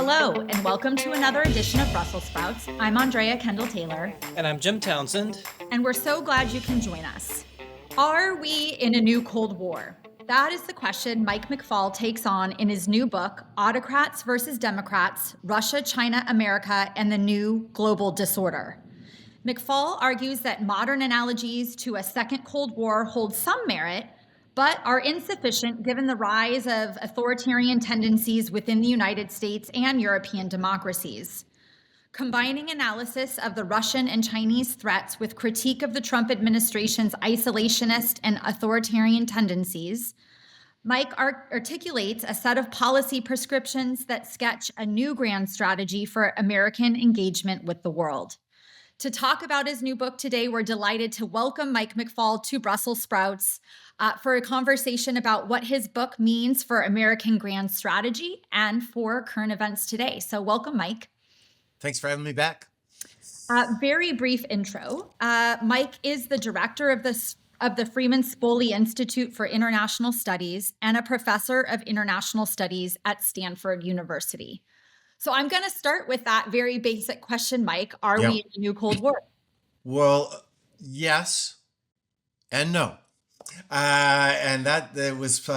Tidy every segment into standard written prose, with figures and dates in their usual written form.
Hello, and welcome to another edition of Brussels Sprouts. I'm Andrea Kendall-Taylor. And I'm Jim Townsend. And we're so glad you can join us. Are we in a new Cold War? That is the question Mike McFaul takes on in his new book, Autocrats versus Democrats, Russia, China, America, and the New Global Disorder. McFaul argues that modern analogies to a second Cold War hold some merit, but are insufficient given the rise of authoritarian tendencies within the United States and European democracies. Combining analysis of the Russian and Chinese threats with critique of the Trump administration's isolationist and authoritarian tendencies, Mike articulates a set of policy prescriptions that sketch a new grand strategy for American engagement with the world. To talk about his new book today, we're delighted to welcome Mike McFaul to Brussels Sprouts for a conversation about what his book means for American grand strategy and for current events today. So welcome, Mike. Thanks for having me back. Very brief intro. Mike is the director of the Freeman Spogli Institute for International Studies and a professor of international studies at Stanford University. So I'm going to start with that very basic question, Mike. Are we in a new Cold War? Well, yes and no. And that was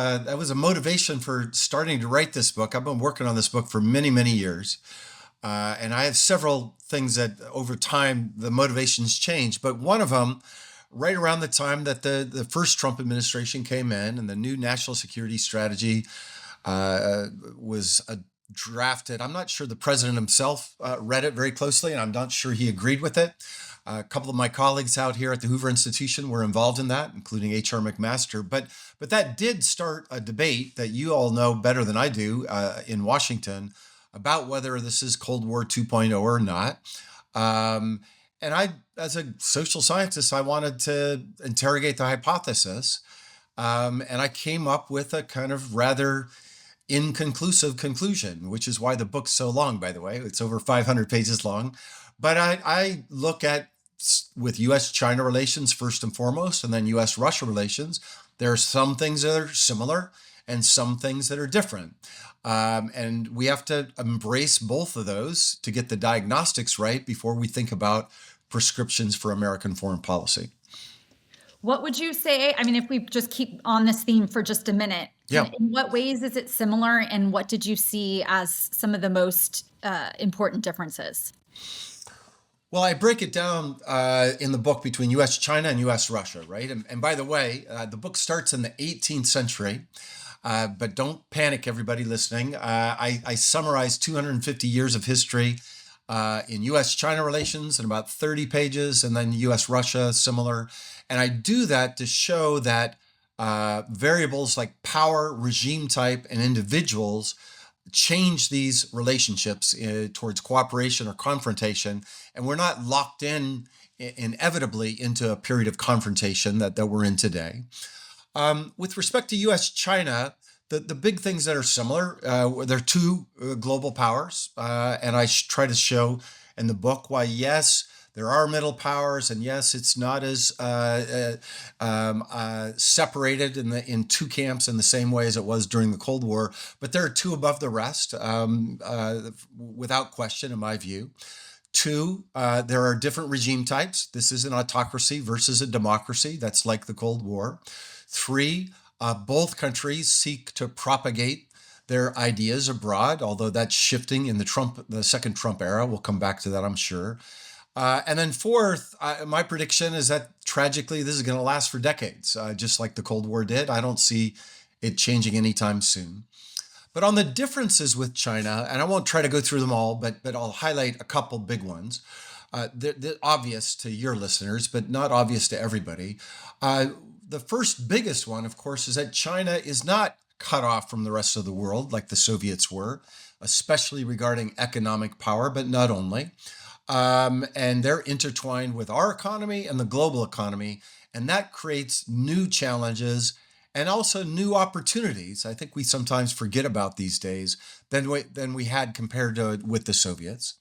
a motivation for starting to write this book. I've been working on this book for many, many years. And I have several things that over time, the motivations changed. But one of them, right around the time that the first Trump administration came in and the new national security strategy was drafted. I'm not sure the president himself read it very closely, and I'm not sure he agreed with it. A couple of my colleagues out here at the Hoover Institution were involved in that, including H.R. McMaster. But that did start a debate that you all know better than I do in Washington about whether this is Cold War 2.0 or not. And I, as a social scientist, I wanted to interrogate the hypothesis. And I came up with a kind of rather inconclusive conclusion, which is why the book's so long, by the way. It's over 500 pages long. But I look at, with U.S.-China relations first and foremost, and then U.S.-Russia relations, there are some things that are similar and some things that are different. And we have to embrace both of those to get the diagnostics right before we think about prescriptions for American foreign policy. What would you say? I mean, if we just keep on this theme for just a minute, Yeah. in what ways is it similar, and what did you see as some of the most important differences? Well, I break it down in the book between U.S.-China and U.S.-Russia, right? And by the way, the book starts in the 18th century, but don't panic, everybody listening. I summarize 250 years of history in U.S.-China relations in about 30 pages, and then U.S.-Russia, similar. And I do that to show that variables like power, regime type, and individuals change these relationships towards cooperation or confrontation. And we're not locked in inevitably into a period of confrontation that we're in today. With respect to U.S.-China, the big things that are similar, there are two global powers. And I try to show in the book why, yes, there are middle powers, and yes, it's not as separated in two camps in the same way as it was during the Cold War, but there are two above the rest, without question, in my view. Two, there are different regime types. This is an autocracy versus a democracy. That's like the Cold War. Three, both countries seek to propagate their ideas abroad, although that's shifting in the second Trump era. We'll come back to that, I'm sure. And then fourth, my prediction is that tragically, this is going to last for decades, just like the Cold War did. I don't see it changing anytime soon. But on the differences with China, and I won't try to go through them all, but I'll highlight a couple big ones. They're obvious to your listeners, but not obvious to everybody. The first biggest one, of course, is that China is not cut off from the rest of the world like the Soviets were, especially regarding economic power, but not only. And they're intertwined with our economy and the global economy, and that creates new challenges and also new opportunities. I think we sometimes forget about these days than we had compared to with the Soviets.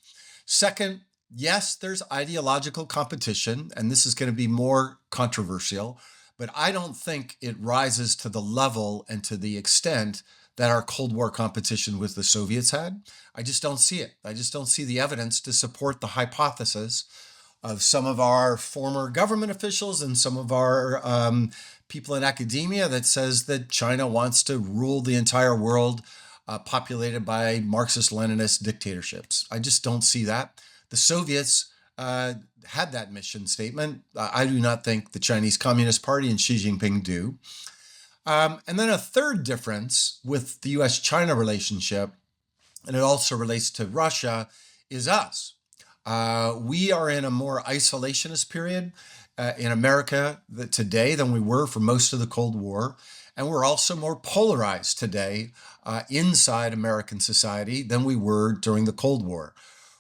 Second, yes, there's ideological competition, and this is going to be more controversial, but I don't think it rises to the level and to the extent that our Cold War competition with the Soviets had. I just don't see it. I just don't see the evidence to support the hypothesis of some of our former government officials and some of our people in academia that says that China wants to rule the entire world populated by Marxist-Leninist dictatorships. I just don't see that. The Soviets had that mission statement. I do not think the Chinese Communist Party and Xi Jinping do. And then a third difference with the US-China relationship, and it also relates to Russia, is us. We are in a more isolationist period in America today than we were for most of the Cold War. And we're also more polarized today inside American society than we were during the Cold War,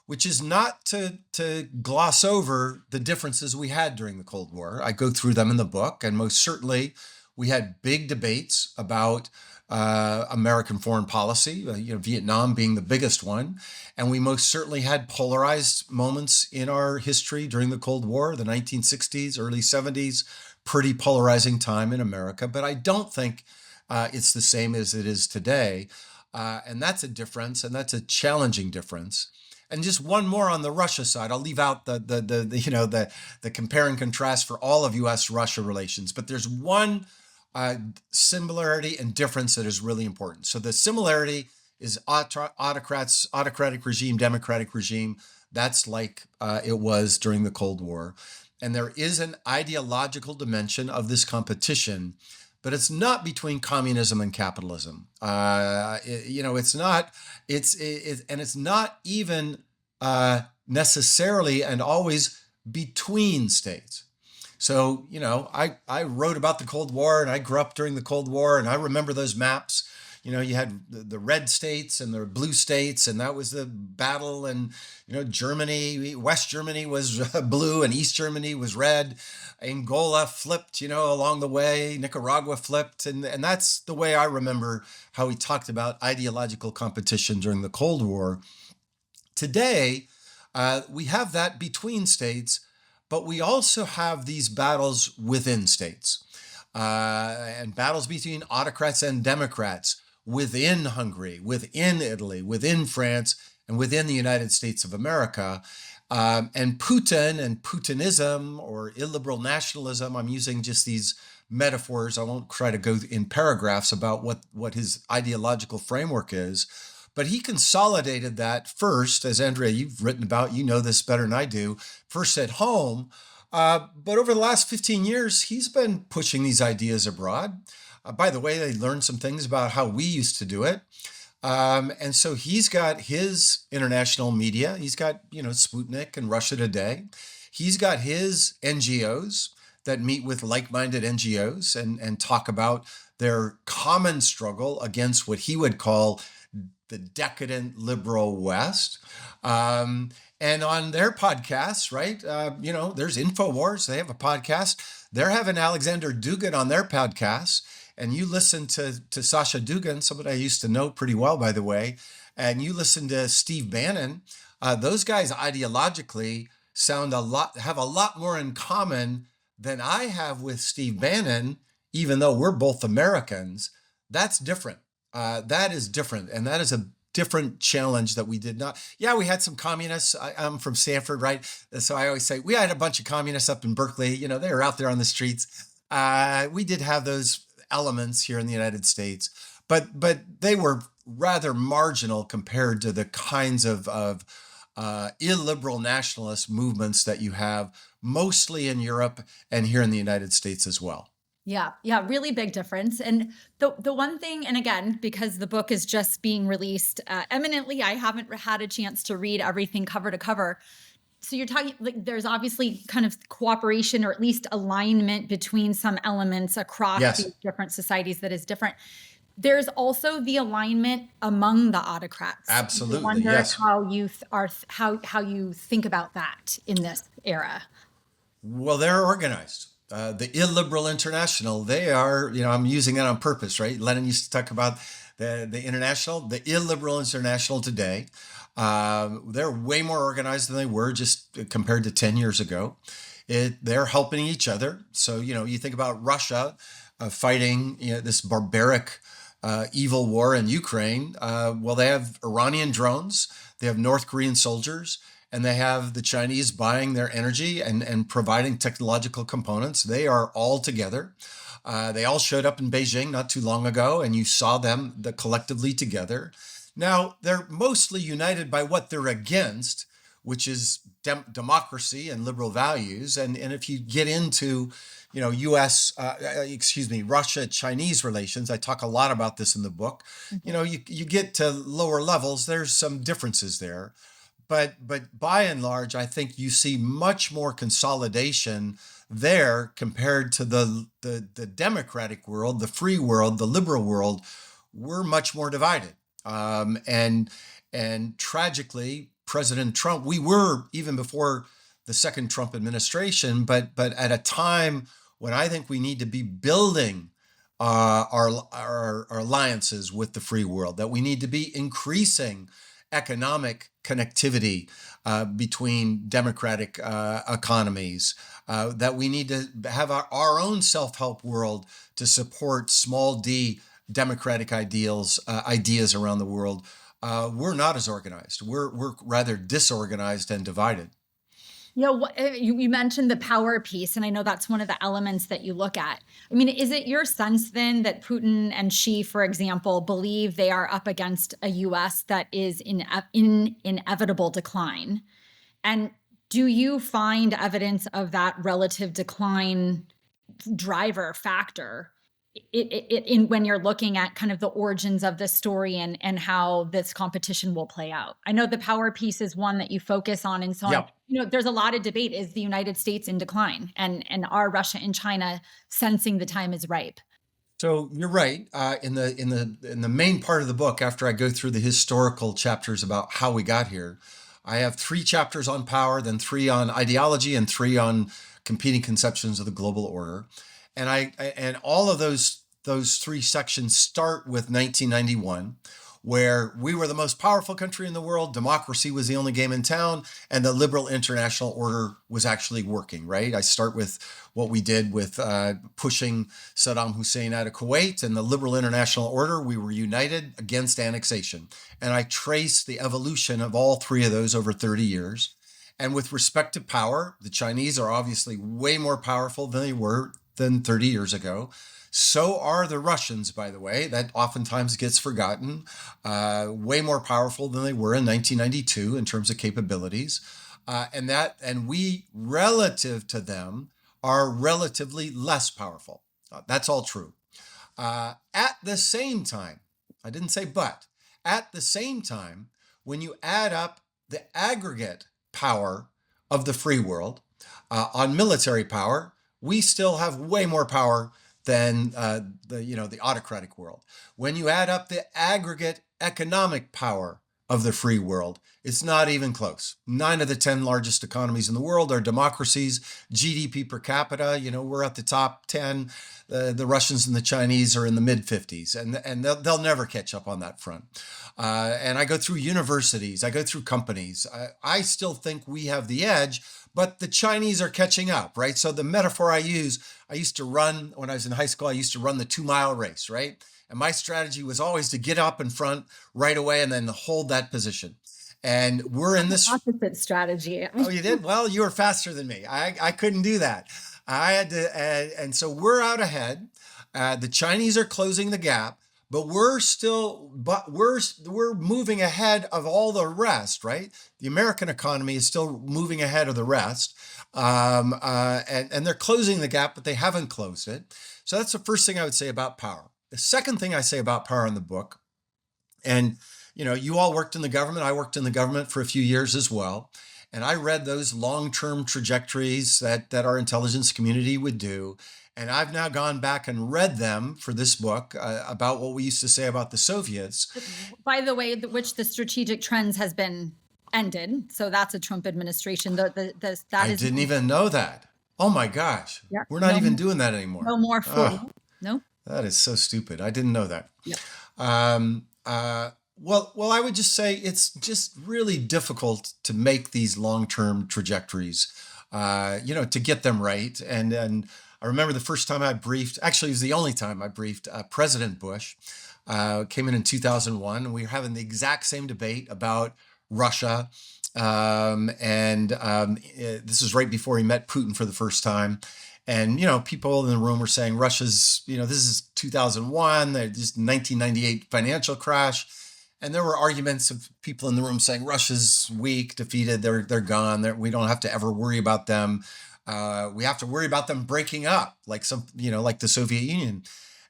which is not to gloss over the differences we had during the Cold War. I go through them in the book, and most certainly we had big debates about American foreign policy, Vietnam being the biggest one. And we most certainly had polarized moments in our history during the Cold War, the 1960s, early 70s, pretty polarizing time in America. But I don't think it's the same as it is today. And that's a difference, and that's a challenging difference. And just one more on the Russia side. I'll leave out the compare and contrast for all of U.S.-Russia relations. But there's one similarity and difference that is really important. So the similarity is autocrats, autocratic regime, democratic regime. That's like it was during the Cold War. And there is an ideological dimension of this competition, but it's not between communism and capitalism. It's not. It's not even necessarily and always between states. So, I wrote about the Cold War, and I grew up during the Cold War, and I remember those maps. You had the red states and the blue states, and that was the battle. And, Germany, West Germany was blue and East Germany was red. Angola flipped, along the way. Nicaragua flipped. And that's the way I remember how we talked about ideological competition during the Cold War. Today, we have that between states, but we also have these battles within states and battles between autocrats and democrats within Hungary, within Italy, within France, and within the United States of America. And Putin and Putinism or illiberal nationalism, I'm using just these metaphors. I won't try to go in paragraphs about what his ideological framework is. But he consolidated that first, as Andrea, you've written about, you know this better than I do, first at home. But over the last 15 years, he's been pushing these ideas abroad. By the way, they learned some things about how we used to do it. And so he's got his international media. He's got, Sputnik and Russia Today. He's got his NGOs that meet with like-minded NGOs and talk about their common struggle against what he would call the decadent liberal West. And on their podcasts, right, there's InfoWars. They have a podcast. They're having Alexander Dugin on their podcast. And you listen to Sasha Dugin, somebody I used to know pretty well, by the way, and you listen to Steve Bannon, those guys ideologically have a lot more in common than I have with Steve Bannon, even though we're both Americans. That's different. That is different. And that is a different challenge that we did not. Yeah, we had some communists. I'm from Stanford, right? So I always say we had a bunch of communists up in Berkeley. They were out there on the streets. We did have those elements here in the United States, but they were rather marginal compared to the kinds of illiberal nationalist movements that you have mostly in Europe and here in the United States as well. Yeah, really big difference. And the one thing, and again, because the book is just being released eminently, I haven't had a chance to read everything cover to cover. So you're talking, there's obviously kind of cooperation or at least alignment between some elements across these different societies that is different. There's also the alignment among the autocrats. Absolutely, I wonder how you think about that in this era. Well, they're organized. The Illiberal International, they are, I'm using that on purpose, right? Lenin used to talk about the international, the Illiberal International today. They're way more organized than they were just compared to 10 years ago. They're helping each other. So, you think about Russia fighting this barbaric evil war in Ukraine, well, they have Iranian drones, they have North Korean soldiers, and they have the Chinese buying their energy and providing technological components. They are all together. They all showed up in Beijing not too long ago, and you saw them collectively together. Now, they're mostly united by what they're against, which is democracy and liberal values. And if you get into, Russia-Chinese relations, I talk a lot about this in the book. You get to lower levels, there's some differences there. But by and large, I think you see much more consolidation there compared to the democratic world, the free world, the liberal world. We're much more divided. And tragically, President Trump, we were even before the second Trump administration, but at a time when I think we need to be building our alliances with the free world, that we need to be increasing economic connectivity between democratic economies, that we need to have our own self-help world to support small d democratic ideas around the world. We're not as organized. We're rather disorganized and divided. Yeah, you mentioned the power piece, and I know that's one of the elements that you look at. I mean, is it your sense then that Putin and Xi, for example, believe they are up against a U.S. that is in inevitable decline? And do you find evidence of that relative decline driver factor in when you're looking at kind of the origins of this story and how this competition will play out? I know the power piece is one that you focus on, and so Yeah. there's a lot of debate. Is the United States in decline, and are Russia and China sensing the time is ripe? So you're right. In the main part of the book, after I go through the historical chapters about how we got here, I have 3 chapters on power, then 3 on ideology, and 3 on competing conceptions of the global order. And all of those 3 sections start with 1991, where we were the most powerful country in the world. Democracy was the only game in town, and the liberal international order was actually working, right? I start with what we did with pushing Saddam Hussein out of Kuwait and the liberal international order. We were united against annexation. And I trace the evolution of all 3 of those over 30 years. And with respect to power, the Chinese are obviously way more powerful than they were than 30 years ago. So are the Russians, by the way. That oftentimes gets forgotten. Way more powerful than they were in 1992 in terms of capabilities. And we, relative to them, are relatively less powerful. That's all true. At the same time, I didn't say but, at the same time, when you add up the aggregate power of the free world on military power, we still have way more power than the autocratic world. When you add up the aggregate economic power of the free world, it's not even close. 9 of the 10 largest economies in the world are democracies. GDP per capita, we're at the top 10. The Russians and the Chinese are in the mid 50s, and they'll never catch up on that front. And I go through universities, I go through companies. I still think we have the edge, but the Chinese are catching up, right? So the metaphor I used to run, when I was in high school, I used to run the 2-mile race, right? And my strategy was always to get up in front right away and then hold that position. And we're in this opposite strategy. Oh, you did? Well, you were faster than me. I couldn't do that. I had to, and so we're out ahead. The Chinese are closing the gap, but we're moving ahead of all the rest, right? The American economy is still moving ahead of the rest, and they're closing the gap, but they haven't closed it. So that's the first thing I would say about power. The second thing I say about power in the book, and you all worked in the government. I worked in the government for a few years as well. And I read those long-term trajectories that our intelligence community would do. And I've now gone back and read them for this book about what we used to say about the Soviets. By the way, which the strategic trends has been ended. So that's a Trump administration. I didn't even know that. Oh my gosh. Yeah, We're not even doing that anymore. No more food. Oh, No. that is so stupid. I didn't know that. Yeah. Well, I would just say it's just really difficult to make these long-term trajectories, to get them right. And I remember the first time I briefed, actually, it was the only time I briefed President Bush. Came in 2001, and we were having the exact same debate about Russia. This was right before he met Putin for the first time. And, people in the room were saying Russia's, this is 2001, just 1998 financial crash. And there were arguments of people in the room saying Russia's weak, defeated, they're gone. We don't have to ever worry about them. We have to worry about them breaking up, like like the Soviet Union.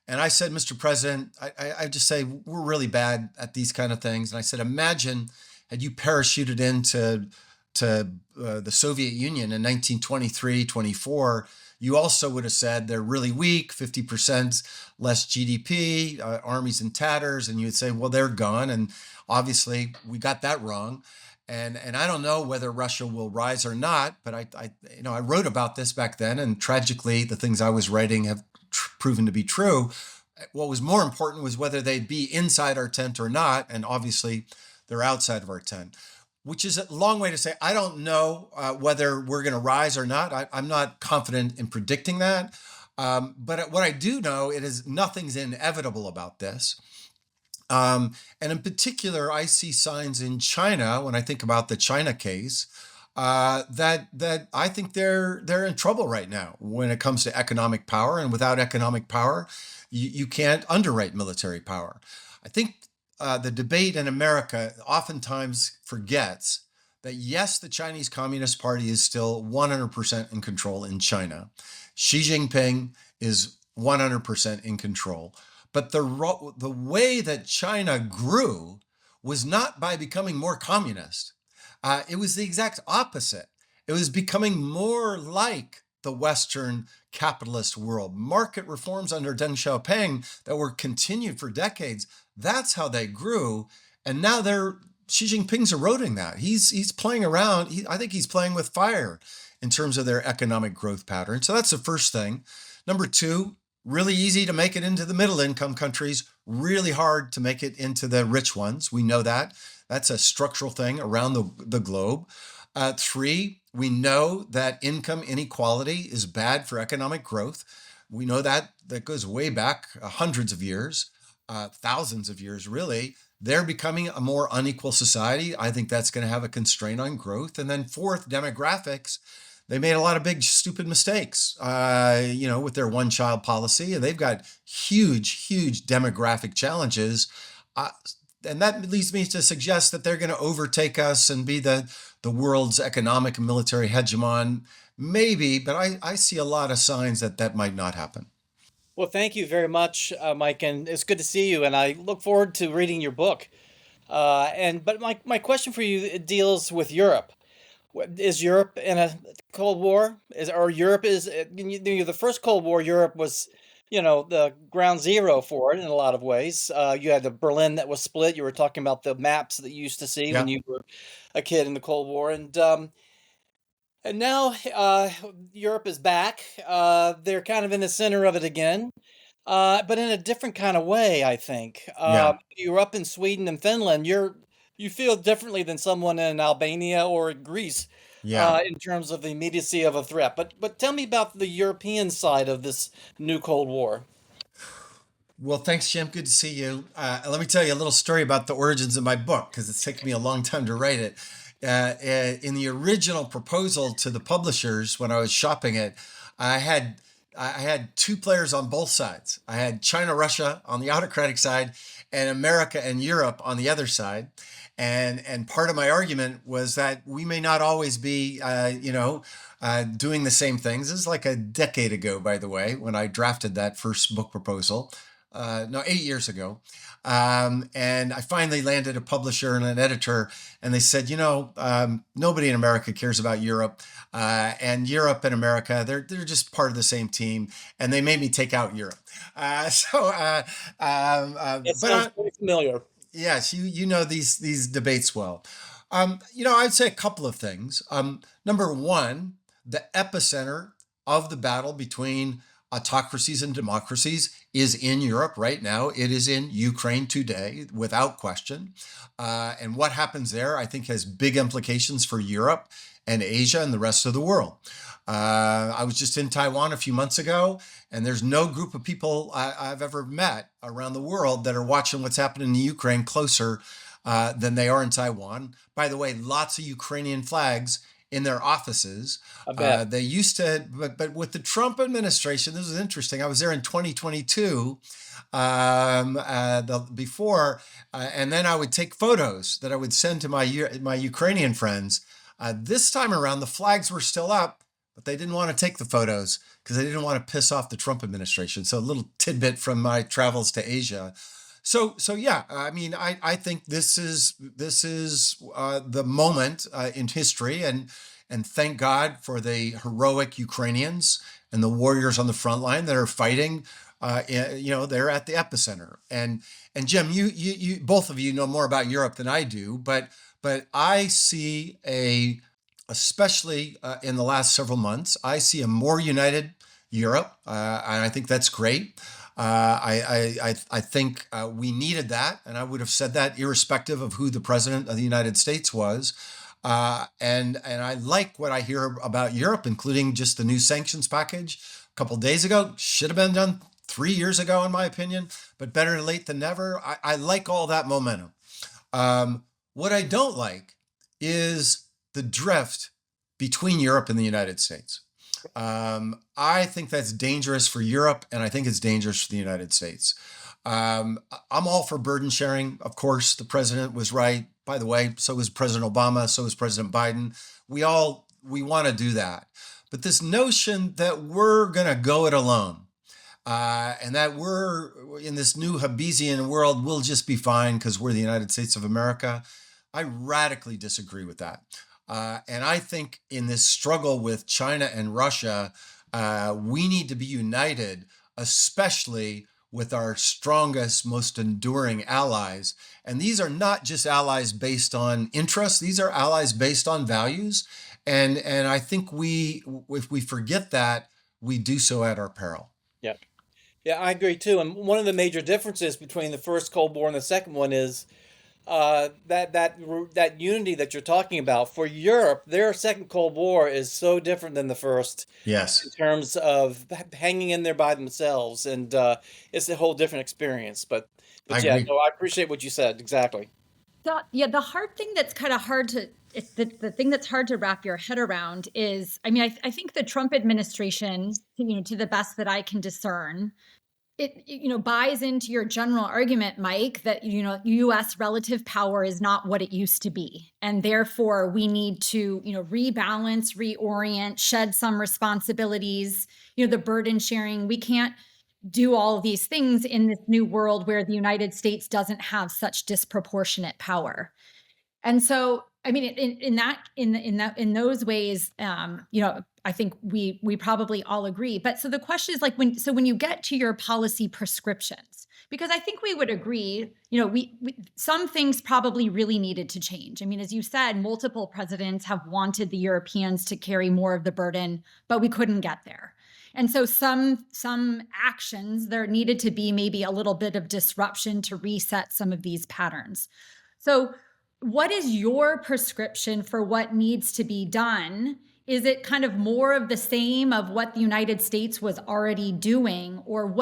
And I said, Mr. President, I just say we're really bad at these kind of things. And I said, imagine had you parachuted into the Soviet Union in 1923, 24, you also would have said they're really weak, 50% less GDP, armies in tatters, and you would say, well, they're gone. And obviously, we got that wrong. And I don't know whether Russia will rise or not, but I wrote about this back then, and tragically, the things I was writing have proven to be true. What was more important was whether they'd be inside our tent or not, and obviously, they're outside of our tent. Which is a long way to say, I don't know whether we're going to rise or not. I'm not confident in predicting that. But what I do know, nothing's inevitable about this. And in particular, I see signs in China, when I think about the China case, that I think they're in trouble right now when it comes to economic power. And without economic power, you can't underwrite military power. I think the debate in America oftentimes forgets that, yes, the Chinese Communist Party is still 100% in control in China. Xi Jinping is 100% in control. But the way that China grew was not by becoming more communist. It was the exact opposite. It was becoming more like the Western capitalist world. Market reforms under Deng Xiaoping that were continued for decades, that's how they grew. And now Xi Jinping's eroding that. He's playing around. I think he's playing with fire in terms of their economic growth pattern. So that's the first thing. Number two, really easy to make it into the middle income countries, really hard to make it into the rich ones. We know that. That's a structural thing around the globe. Three, we know that income inequality is bad for economic growth. We know that goes way back hundreds of years, thousands of years, really. They're becoming a more unequal society. I think that's going to have a constraint on growth. And then fourth, demographics. They made a lot of big, stupid mistakes, with their one-child policy. And they've got huge, huge demographic challenges. And that leads me to suggest that they're going to overtake us and be the world's economic and military hegemon. Maybe, but I see a lot of signs that might not happen. Well, thank you very much, Mike, and it's good to see you. And I look forward to reading your book. But my question for you deals with Europe. Is Europe in a Cold War? The first Cold War? Europe was, the ground zero for it in a lot of ways. You had the Berlin that was split. You were talking about the maps that you used to see when you were a kid in the Cold War, and now Europe is back. They're kind of in the center of it again, but in a different kind of way, I think. You're up in Sweden and Finland. You feel differently than someone in Albania or Greece, in terms of the immediacy of a threat. But tell me about the European side of this new Cold War. Well, thanks, Jim. Good to see you. Let me tell you a little story about the origins of my book, because it's taken me a long time to write it. In the original proposal to the publishers, when I was shopping it, I had two players on both sides. I had China, Russia on the autocratic side, and America and Europe on the other side. And part of my argument was that we may not always be, doing the same things. This is like a decade ago, by the way, when I drafted that first book proposal. 8 years ago. And I finally landed a publisher and an editor, and they said, nobody in America cares about Europe, and Europe and America, they're just part of the same team, and they made me take out Europe. It sounds very familiar. Yes, you know these debates well. I'd say a couple of things. Number one, the epicenter of the battle between autocracies and democracies is in Europe right now. It is in Ukraine today, without question. And what happens there, I think, has big implications for Europe and Asia and the rest of the world. I was just in Taiwan a few months ago, and there's no group of people I've ever met around the world that are watching what's happening in Ukraine closer than they are in Taiwan. By the way, lots of Ukrainian flags in their offices. I bet. They used to, but with the Trump administration, this is interesting. I was there in 2022 before, and then I would take photos that I would send to my Ukrainian friends. This time around, the flags were still up, but they didn't want to take the photos because they didn't want to piss off the Trump administration. So a little tidbit from my travels to Asia. So yeah, I mean, I think this is the moment in history, and thank God for the heroic Ukrainians and the warriors on the front line that are fighting. They're at the epicenter. And Jim, you both of you know more about Europe than I do, but I see especially in the last several months, I see a more united Europe, and I think that's great. I think we needed that, and I would have said that irrespective of who the president of the United States was. And I like what I hear about Europe, including just the new sanctions package a couple of days ago. Should have been done 3 years ago, in my opinion, but better late than never. I like all that momentum. What I don't like is the drift between Europe and the United States. I think that's dangerous for Europe, and I think it's dangerous for the United States. I'm all for burden sharing. Of course, the president was right. By the way, so was President Obama, so was President Biden. We want to do that. But this notion that we're going to go it alone, and that we're in this new Hobbesian world, we'll just be fine because we're the United States of America, I radically disagree with that. And I think in this struggle with China and Russia, we need to be united, especially with our strongest, most enduring allies. And these are not just allies based on interests, these are allies based on values. And I think if we forget that, we do so at our peril. Yeah. Yeah, I agree too. And one of the major differences between the first Cold War and the second one is that unity that you're talking about. For Europe, their second Cold War is so different than the first Yes. in terms of hanging in there by themselves, and it's a whole different experience. But I yeah, agree. no, I appreciate what you said exactly. The hard thing that's kind of hard to it's the thing that's hard to wrap your head around is, I mean, I think the Trump administration, to the best that I can discern, it buys into your general argument, Mike, that U.S. relative power is not what it used to be, and therefore we need to rebalance, reorient, shed some responsibilities, the burden sharing. We can't do all of these things in this new world where the United States doesn't have such disproportionate power. And so, I mean, in those ways, I think we probably all agree. But so the question is, like, when you get to your policy prescriptions, because I think we would agree, we some things probably really needed to change. I mean, as you said, multiple presidents have wanted the Europeans to carry more of the burden, but we couldn't get there. And so some actions, there needed to be maybe a little bit of disruption to reset some of these patterns. So what is your prescription for what needs to be done? Is it kind of more of the same of what the United States was already doing, or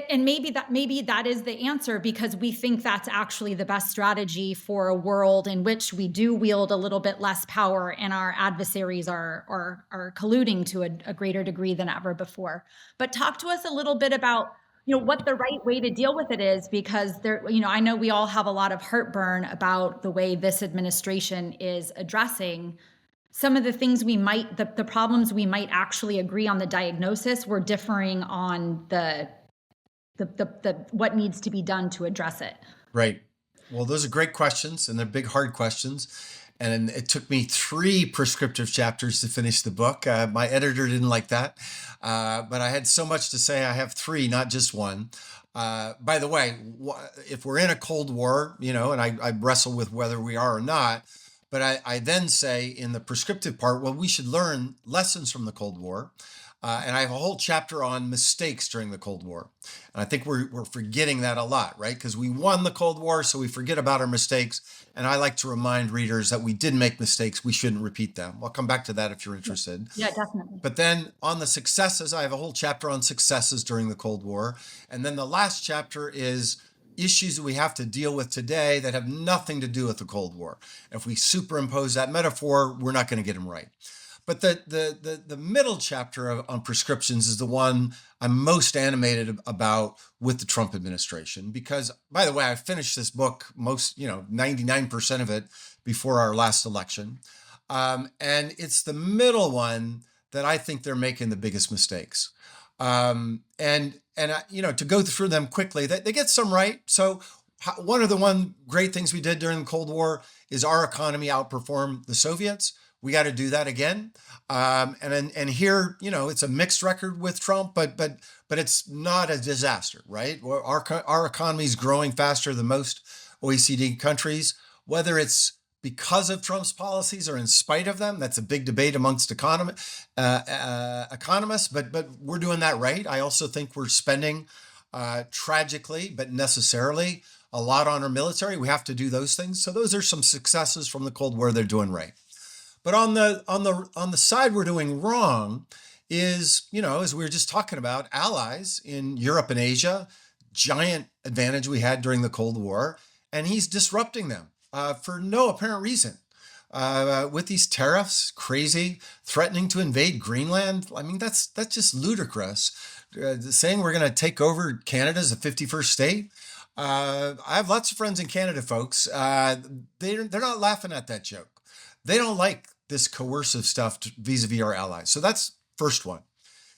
and maybe that is the answer, because we think that's actually the best strategy for a world in which we do wield a little bit less power and our adversaries are colluding to a greater degree than ever before. But talk to us a little bit about what the right way to deal with it is, because I know we all have a lot of heartburn about the way this administration is addressing some of the things the problems we might actually agree on the diagnosis. We're differing on the what needs to be done to address it. Right. Well, those are great questions, and they're big, hard questions. And it took me 3 prescriptive chapters to finish the book. My editor didn't like that, but I had so much to say. I have 3, not just 1. By the way, if we're in a Cold War, and I wrestle with whether we are or not, but I then say in the prescriptive part, well, we should learn lessons from the Cold War. And I have a whole chapter on mistakes during the Cold War. And I think we're forgetting that a lot, right? Because we won the Cold War, so we forget about our mistakes. And I like to remind readers that we did make mistakes. We shouldn't repeat them. I'll come back to that if you're interested. Yeah, definitely. But then on the successes, I have a whole chapter on successes during the Cold War. And then the last chapter is issues that we have to deal with today that have nothing to do with the Cold War. If we superimpose that metaphor, we're not going to get them right. But the middle chapter on prescriptions is the one I'm most animated about with the Trump administration, because, by the way, I finished this book, 99% of it before our last election. And it's the middle one that I think they're making the biggest mistakes. To go through them quickly, they get some right. So one of the great things we did during the Cold War is our economy outperformed the Soviets. We got to do that again. And here, it's a mixed record with Trump, but it's not a disaster, right? Our economy is growing faster than most OECD countries, whether it's because of Trump's policies or in spite of them. That's a big debate amongst economists, but we're doing that right. I also think we're spending tragically, but necessarily, a lot on our military. We have to do those things. So those are some successes from the Cold War they're doing right. But on the side we're doing wrong is, as we were just talking about, allies in Europe and Asia, giant advantage we had during the Cold War, and he's disrupting them for no apparent reason. With these tariffs, crazy, threatening to invade Greenland. I mean, that's just ludicrous. Saying we're going to take over Canada as a 51st state. I have lots of friends in Canada, folks. They're not laughing at that joke. They don't like this coercive stuff vis-a-vis our allies. So that's first one.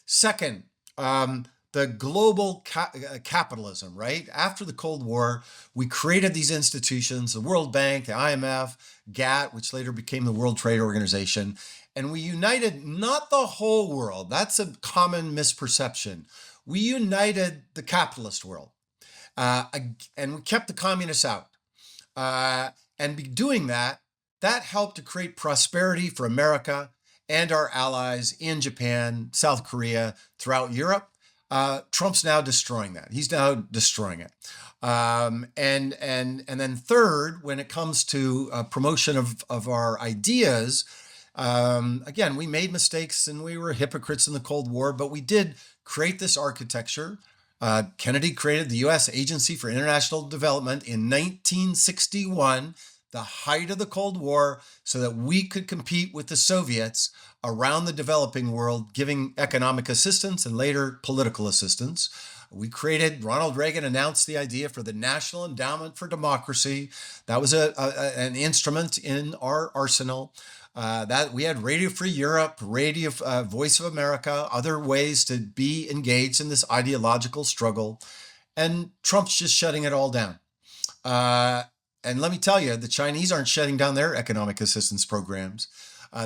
Second, the global capitalism, right? After the Cold War, we created these institutions, the World Bank, the IMF, GATT, which later became the World Trade Organization, and we united not the whole world. That's a common misperception. We united the capitalist world, and we kept the communists out. And by doing that helped to create prosperity for America and our allies in Japan, South Korea, throughout Europe. Trump's now destroying that. He's now destroying it. And then third, when it comes to promotion of our ideas, again, we made mistakes and we were hypocrites in the Cold War, but we did create this architecture. Kennedy created the U.S. Agency for International Development in 1961, the height of the Cold War, so that we could compete with the Soviets around the developing world, giving economic assistance and later political assistance. Ronald Reagan announced the idea for the National Endowment for Democracy. That was an instrument in our arsenal. That we had Radio Free Europe, Voice of America, other ways to be engaged in this ideological struggle. And Trump's just shutting it all down. And let me tell you, the Chinese aren't shutting down their economic assistance programs.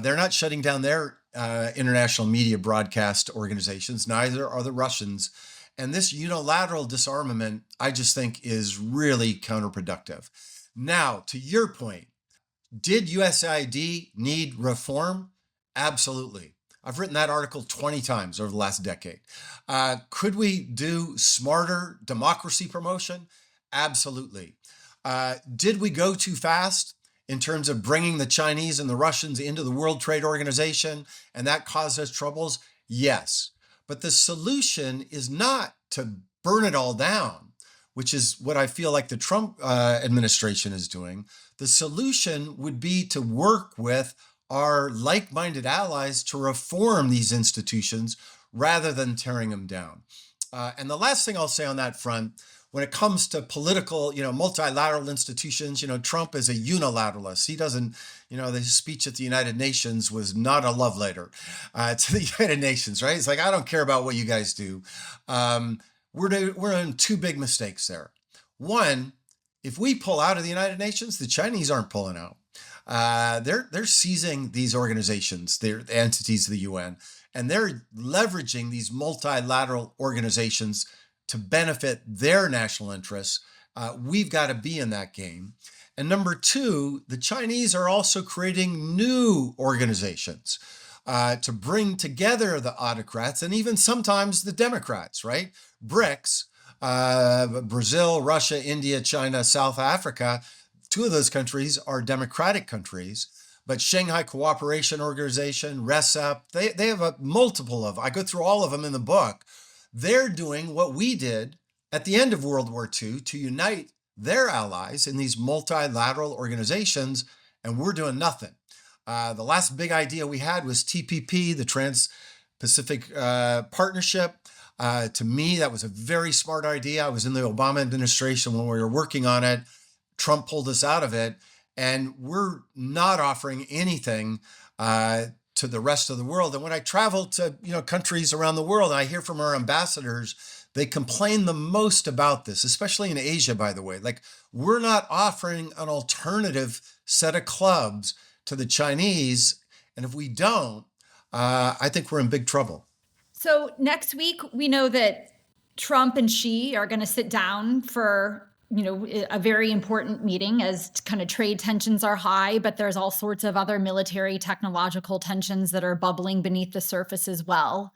They're not shutting down their international media broadcast organizations. Neither are the Russians. And this unilateral disarmament, I just think, is really counterproductive. Now, to your point, did USAID need reform? Absolutely. I've written that article 20 times over the last decade. Could we do smarter democracy promotion? Absolutely. Did we go too fast in terms of bringing the Chinese and the Russians into the World Trade Organization, and that caused us troubles? Yes. But the solution is not to burn it all down, which is what I feel like the Trump administration is doing. The solution would be to work with our like-minded allies to reform these institutions rather than tearing them down. And the last thing I'll say on that front, when it comes to political, multilateral institutions, Trump is a unilateralist. He doesn't, his speech at the United Nations was not a love letter to the United Nations, right? It's like, I don't care about what you guys do. We're in two big mistakes there. One, if we pull out of the United Nations, the Chinese aren't pulling out. They're seizing these organizations, they're entities of the UN, and they're leveraging these multilateral organizations to benefit their national interests. We've got to be in that game. And number two, the Chinese are also creating new organizations. to bring together the autocrats and even sometimes the democrats, right? BRICS, Brazil, Russia, India, China, South Africa, 2 of those countries are democratic countries. But Shanghai Cooperation Organization, RCEP, they have a multiple of, I go through all of them in the book. They're doing what we did at the end of World War II to unite their allies in these multilateral organizations, and we're doing nothing. The last big idea we had was TPP, the Trans-Pacific Partnership. To me, that was a very smart idea. I was in the Obama administration when we were working on it. Trump pulled us out of it, and we're not offering anything to the rest of the world. And when I travel to countries around the world, and I hear from our ambassadors, they complain the most about this, especially in Asia, by the way. Like, we're not offering an alternative set of clubs to the Chinese. And if we don't, I think we're in big trouble. So next week, we know that Trump and Xi are going to sit down for a very important meeting as kind of trade tensions are high, but there's all sorts of other military technological tensions that are bubbling beneath the surface as well.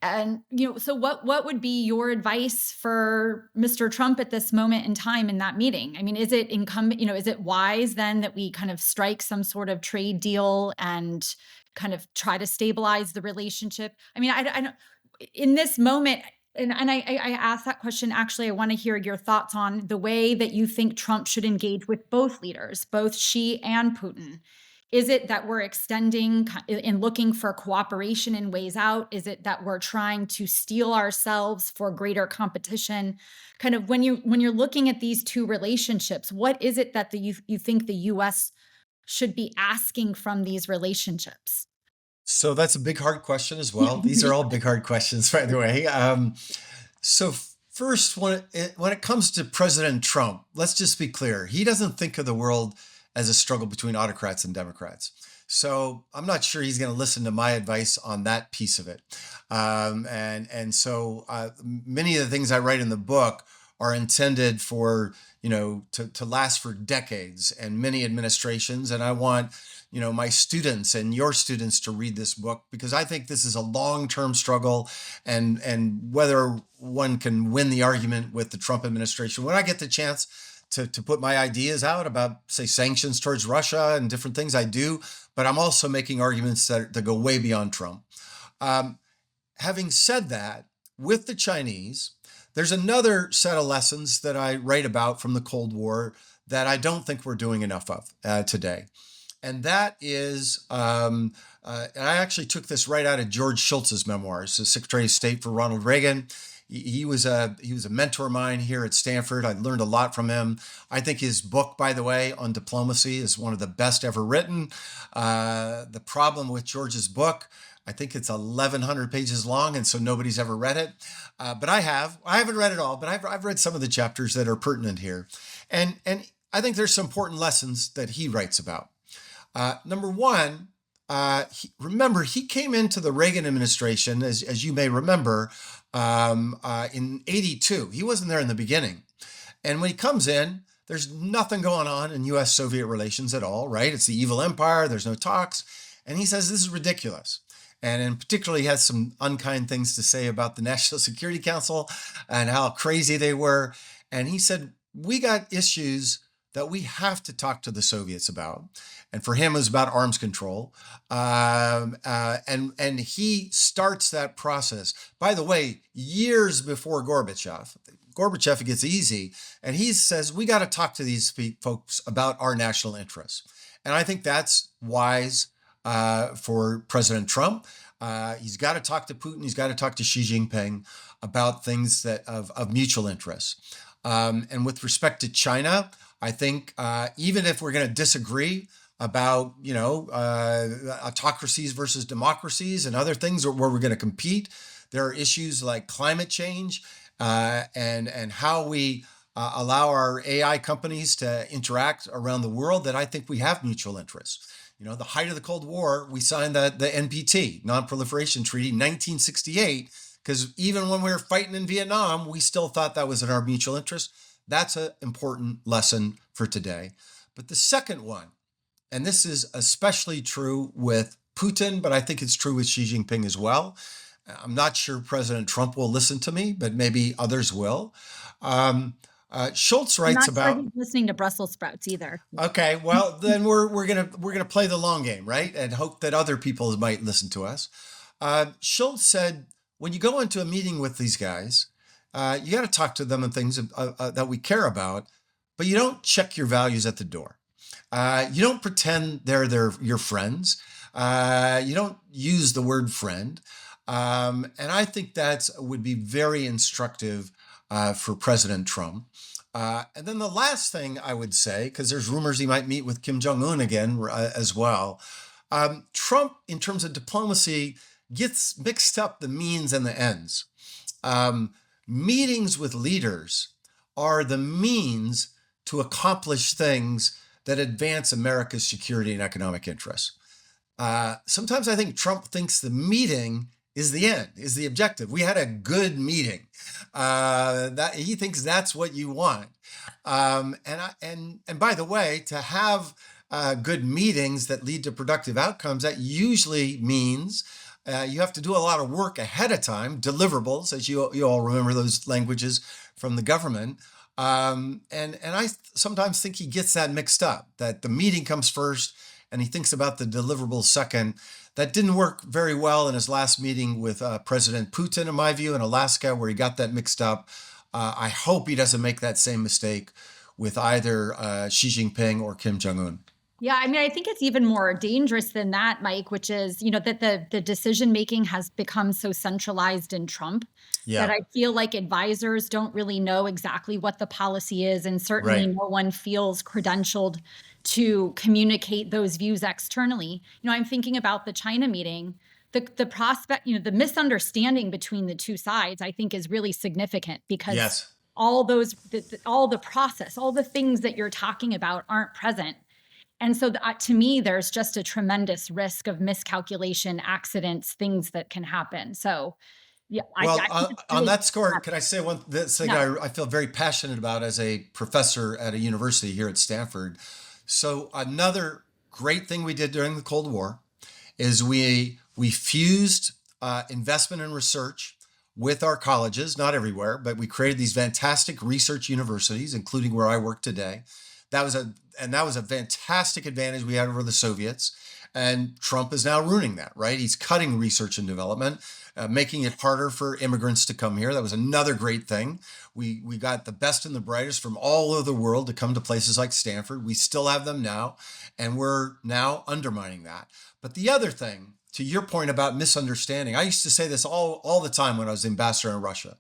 And, so what would be your advice for Mr. Trump at this moment in time in that meeting? I mean, is it is it wise then that we kind of strike some sort of trade deal and kind of try to stabilize the relationship? I mean, I don't, in this moment, and I asked that question, actually, I want to hear your thoughts on the way that you think Trump should engage with both leaders, both Xi and Putin. Is it that we're extending and looking for cooperation in ways out? Is it that we're trying to steel ourselves for greater competition? Kind of when you're looking at these two relationships, what is it that you think the U.S. should be asking from these relationships? So that's a big, hard question as well. These are all big, hard questions, by the way. So first, when it comes to President Trump, let's just be clear. He doesn't think of the world as a struggle between autocrats and democrats. So I'm not sure he's going to listen to my advice on that piece of it. So many of the things I write in the book are intended for, to last for decades and many administrations. And I want, my students and your students to read this book, because I think this is a long-term struggle, and whether one can win the argument with the Trump administration. When I get the chance to put my ideas out about, say, sanctions towards Russia and different things, I do, but I'm also making arguments that go way beyond Trump. Having said that, with the Chinese, there's another set of lessons that I write about from the Cold War that I don't think we're doing enough of today. And that is, and I actually took this right out of George Shultz's memoirs, the Secretary of State for Ronald Reagan. He was a mentor of mine here at Stanford. I learned a lot from him. I think his book, by the way, on diplomacy is one of the best ever written. The problem with George's book, I think it's 1,100 pages long, and so nobody's ever read it. But I have. I haven't read it all, but I've read some of the chapters that are pertinent here. And I think there's some important lessons that he writes about. Number one, remember, he came into the Reagan administration, as you may remember, in 82. He wasn't there in the beginning. And when he comes in, there's nothing going on in U.S.-Soviet relations at all, right? It's the evil empire. There's no talks. And he says, this is ridiculous. And in particular, he has some unkind things to say about the National Security Council and how crazy they were. And he said, we got issues that we have to talk to the Soviets about. And for him, it was about arms control. And he starts that process, by the way, years before Gorbachev. Gorbachev, it gets easy. And he says, we got to talk to these folks about our national interests. And I think that's wise for President Trump. He's got to talk to Putin. He's got to talk to Xi Jinping about things that of mutual interest. And with respect to China, I think even if we're going to disagree about, autocracies versus democracies and other things where we're going to compete, there are issues like climate change and how we allow our AI companies to interact around the world that I think we have mutual interests. The height of the Cold War, we signed the NPT, Non-Proliferation Treaty, 1968, because even when we were fighting in Vietnam, we still thought that was in our mutual interest. That's an important lesson for today. But the second one, and this is especially true with Putin, but I think it's true with Xi Jinping as well. I'm not sure President Trump will listen to me, but maybe others will. Schultz I'm writes not sure about. he's listening to Brussels sprouts either. Okay, well then we're gonna play the long game, right, and hope that other people might listen to us. Schultz said, when you go into a meeting with these guys, you got to talk to them and things that we care about, but you don't check your values at the door. You don't pretend they're your friends. You don't use the word friend. And I think that would be very instructive for President Trump. And then the last thing I would say, because there's rumors he might meet with Kim Jong-un again as well. Trump, in terms of diplomacy, gets mixed up the means and the ends. Meetings with leaders are the means to accomplish things that advance America's security and economic interests. Sometimes I think Trump thinks the meeting is the end, is the objective. We had a good meeting. That he thinks that's what you want. And by the way, to have good meetings that lead to productive outcomes, that usually means you have to do a lot of work ahead of time, deliverables, as you all remember those languages from the government. And I sometimes think he gets that mixed up, that the meeting comes first and he thinks about the deliverables second. That didn't work very well in his last meeting with President Putin, in my view, in Alaska, where he got that mixed up. I hope he doesn't make that same mistake with either Xi Jinping or Kim Jong-un. Yeah, I mean, I think it's even more dangerous than that, Mike, which is, that the decision making has become so centralized in Trump that I feel like advisors don't really know exactly what the policy is. And certainly no one feels credentialed to communicate those views externally. I'm thinking about the China meeting. The prospect, the misunderstanding between the two sides, I think is really significant because all the process, all the things that you're talking about aren't present. And so to me, there's just a tremendous risk of miscalculation, accidents, things that can happen. So, yeah. Well, on that score, can I say one thing I feel very passionate about as a professor at a university here at Stanford? So another great thing we did during the Cold War is we fused investment in research with our colleges, not everywhere, but we created these fantastic research universities, including where I work today. That was a fantastic advantage we had over the Soviets. And Trump is now ruining that, right? He's cutting research and development, making it harder for immigrants to come here. That was another great thing. We got the best and the brightest from all over the world to come to places like Stanford. We still have them now, and we're now undermining that. But the other thing, to your point about misunderstanding, I used to say this all the time when I was ambassador in Russia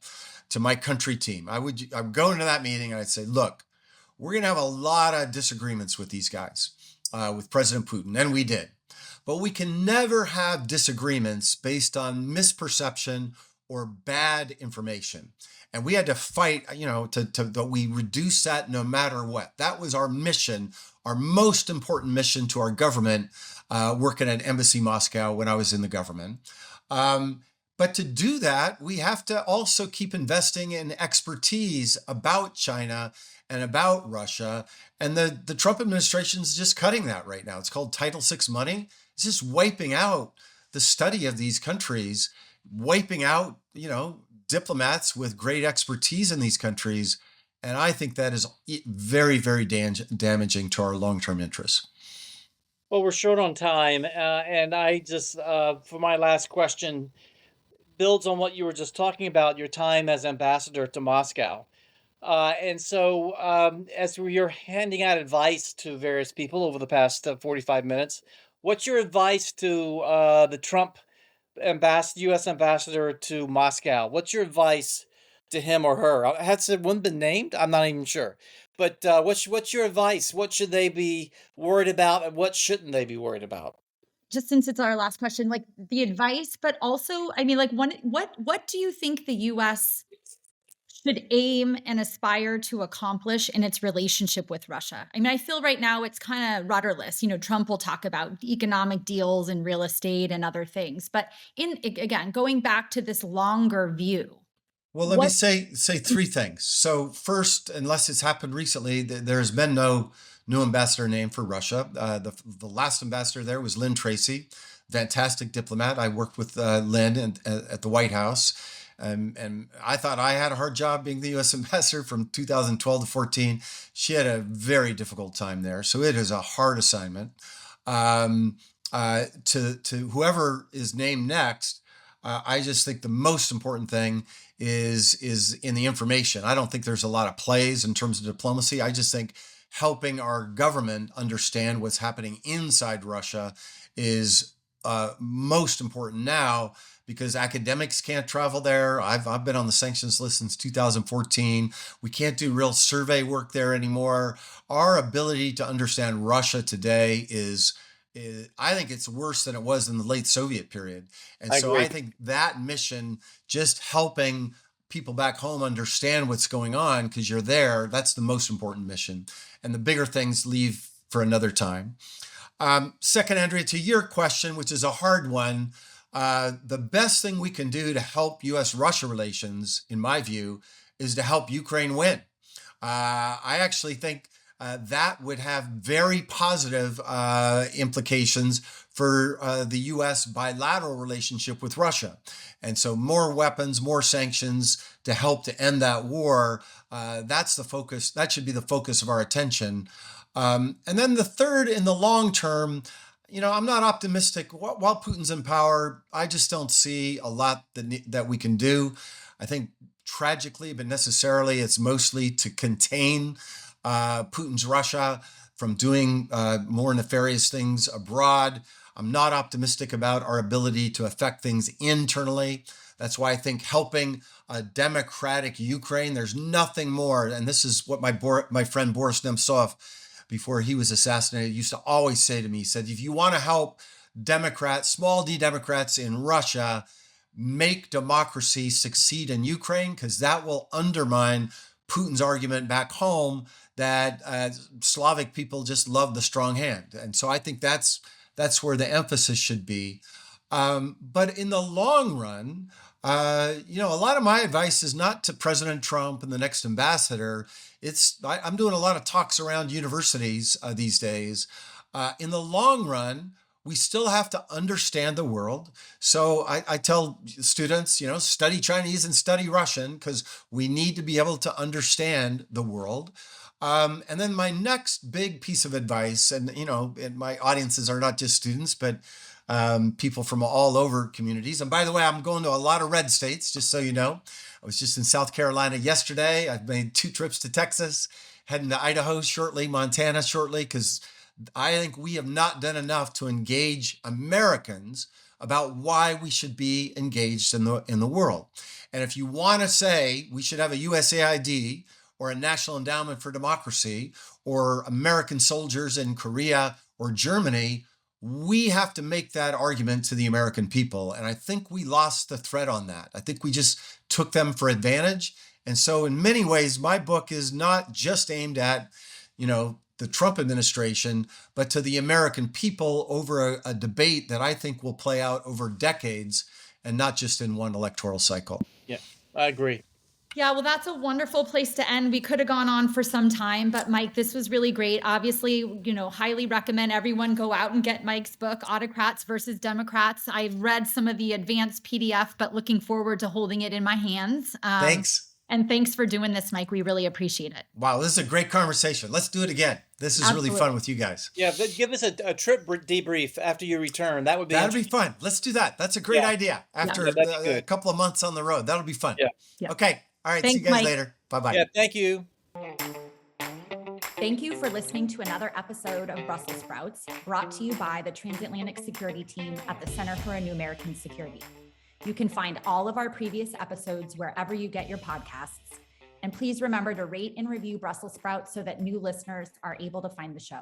to my country team. I'd go into that meeting and I'd say, look, we're going to have a lot of disagreements with these guys, with President Putin, and we did. But we can never have disagreements based on misperception or bad information. And we had to fight, that we reduce that no matter what. That was our mission, our most important mission to our government, working at Embassy Moscow when I was in the government. But to do that, we have to also keep investing in expertise about China and about Russia. And the Trump administration is just cutting that right now. It's called Title VI money. It's just wiping out the study of these countries, wiping out, diplomats with great expertise in these countries. And I think that is very, very damaging to our long-term interests. Well, we're short on time. And I just, for my last question, builds on what you were just talking about, your time as ambassador to Moscow. And so as you're handing out advice to various people over the past 45 minutes, what's your advice to the Trump U.S. ambassador to Moscow? What's your advice to him or her? Has one been named? I'm not even sure. But what's your advice? What should they be worried about, and what shouldn't they be worried about? Just since it's our last question, like the advice, but also, I mean, like what do you think the U.S. should aim and aspire to accomplish in its relationship with Russia? I mean, I feel right now it's kind of rudderless. Trump will talk about economic deals and real estate and other things. But again, going back to this longer view. Well, let me say three things. So first, unless it's happened recently, there's been no new ambassador named for Russia. The last ambassador there was Lynn Tracy. fantastic diplomat. I worked with Lynn at the White House. And I thought I had a hard job being the U.S. ambassador from 2012 to 14. She had a very difficult time there. So it is a hard assignment. To whoever is named next, I just think the most important thing is in the information. I don't think there's a lot of plays in terms of diplomacy. I just think helping our government understand what's happening inside Russia is most important now, because academics can't travel there. I've been on the sanctions list since 2014. We can't do real survey work there anymore. Our ability to understand Russia today is I think it's worse than it was in the late Soviet period. And so I think that mission, just helping people back home understand what's going on because you're there, that's the most important mission. And the bigger things leave for another time. Second, Andrea, to your question, which is a hard one, the best thing we can do to help U.S.-Russia relations, in my view, is to help Ukraine win. I actually think that would have very positive implications for the U.S. bilateral relationship with Russia. And so more weapons, more sanctions to help to end that war, that's the focus. That should be the focus of our attention. And then the third, in the long term, I'm not optimistic. While Putin's in power, I just don't see a lot that we can do. I think tragically, but necessarily, it's mostly to contain Putin's Russia from doing more nefarious things abroad. I'm not optimistic about our ability to affect things internally. That's why I think helping a democratic Ukraine, there's nothing more. And this is what my friend Boris Nemtsov, before he was assassinated, used to always say to me. He said, if you want to help small d Democrats in Russia, make democracy succeed in Ukraine, because that will undermine Putin's argument back home that Slavic people just love the strong hand. And so I think that's where the emphasis should be. But in the long run, a lot of my advice is not to President Trump and the next ambassador. I'm doing a lot of talks around universities these days. In the long run, we still have to understand the world. So I tell students, study Chinese and study Russian, because we need to be able to understand the world. And then my next big piece of advice, and my audiences are not just students, but people from all over communities. And by the way, I'm going to a lot of red states, just so you know. I was just in South Carolina yesterday. I've made 2 trips to Texas, heading to Idaho shortly, Montana shortly, because I think we have not done enough to engage Americans about why we should be engaged in the world. And if you want to say we should have a USAID or a National Endowment for Democracy or American soldiers in Korea or Germany, we have to make that argument to the American people. And I think we lost the thread on that. I think we just took them for advantage. And so in many ways, my book is not just aimed at, the Trump administration, but to the American people over a debate that I think will play out over decades and not just in one electoral cycle. Yeah, I agree. Yeah, well, that's a wonderful place to end. We could have gone on for some time, but Mike, this was really great. Obviously, highly recommend everyone go out and get Mike's book, Autocrats versus Democrats. I've read some of the advanced PDF, but looking forward to holding it in my hands. Thanks. And thanks for doing this, Mike. We really appreciate it. Wow, this is a great conversation. Let's do it again. This is really fun with you guys. Yeah, but give us a trip debrief after you return. That'd be fun. Let's do that. That's a great idea. After a couple of months on the road, that'll be fun. Yeah. Okay. All right. Thanks, see you guys Mike. later. Bye-bye. Yeah, thank you. Thank you for listening to another episode of Brussels Sprouts, brought to you by the Transatlantic Security Team at the Center for a New American Security. You can find all of our previous episodes wherever you get your podcasts. And please remember to rate and review Brussels Sprouts so that new listeners are able to find the show.